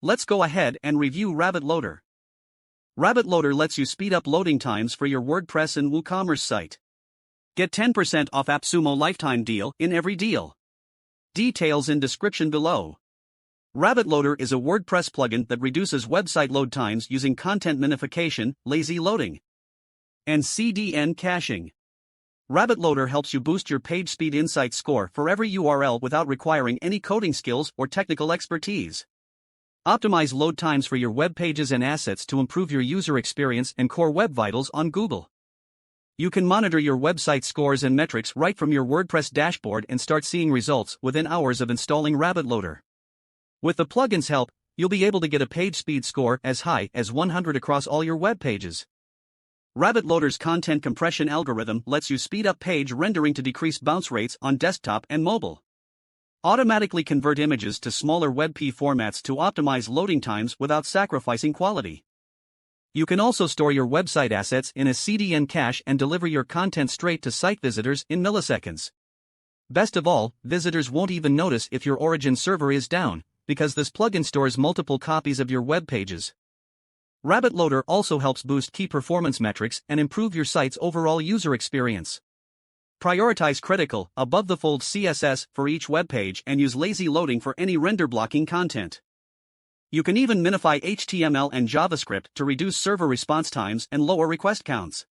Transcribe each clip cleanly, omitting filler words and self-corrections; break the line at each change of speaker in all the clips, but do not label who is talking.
Let's go ahead and review RabbitLoader. RabbitLoader lets you speed up loading times for your WordPress and WooCommerce site. Get 10% off Appsumo lifetime deal in every deal. Details in description below. RabbitLoader is a WordPress plugin that reduces website load times using content minification, lazy loading, and CDN caching. RabbitLoader helps you boost your page speed insight score for every URL without requiring any coding skills or technical expertise. Optimize load times for your web pages and assets to improve your user experience and core web vitals on Google. You can monitor your website scores and metrics right from your WordPress dashboard and start seeing results within hours of installing RabbitLoader. With the plugin's help, you'll be able to get a page speed score as high as 100 across all your web pages. RabbitLoader's content compression algorithm lets you speed up page rendering to decrease bounce rates on desktop and mobile. Automatically convert images to smaller WebP formats to optimize loading times without sacrificing quality. You can also store your website assets in a CDN cache and deliver your content straight to site visitors in milliseconds. Best of all, visitors won't even notice if your origin server is down, because this plugin stores multiple copies of your web pages. RabbitLoader also helps boost key performance metrics and improve your site's overall user experience. Prioritize critical, above-the-fold CSS for each web page and use lazy loading for any render-blocking content. You can even minify HTML and JavaScript to reduce server response times and lower request counts.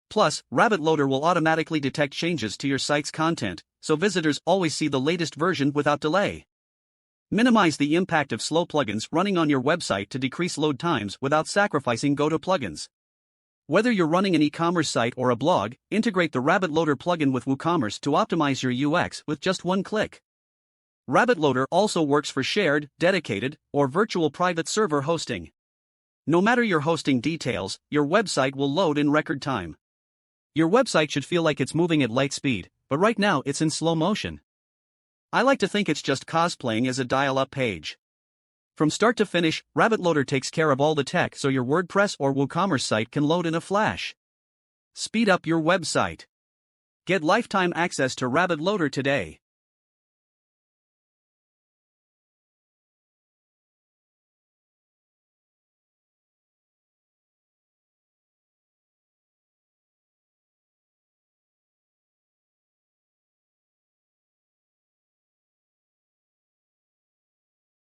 Plus, RabbitLoader will automatically detect changes to your site's content, so visitors always see the latest version without delay. Minimize the impact of slow plugins running on your website to decrease load times without sacrificing go-to plugins. Whether you're running an e-commerce site or a blog, integrate the RabbitLoader plugin with WooCommerce to optimize your UX with just one click. RabbitLoader also works for shared, dedicated, or virtual private server hosting. No matter your hosting details, your website will load in record time. Your website should feel like it's moving at light speed, but right now it's in slow motion. I like to think it's just cosplaying as a dial-up page. From start to finish, RabbitLoader takes care of all the tech so your WordPress or WooCommerce site can load in a flash. Speed up your website. Get lifetime access to RabbitLoader today.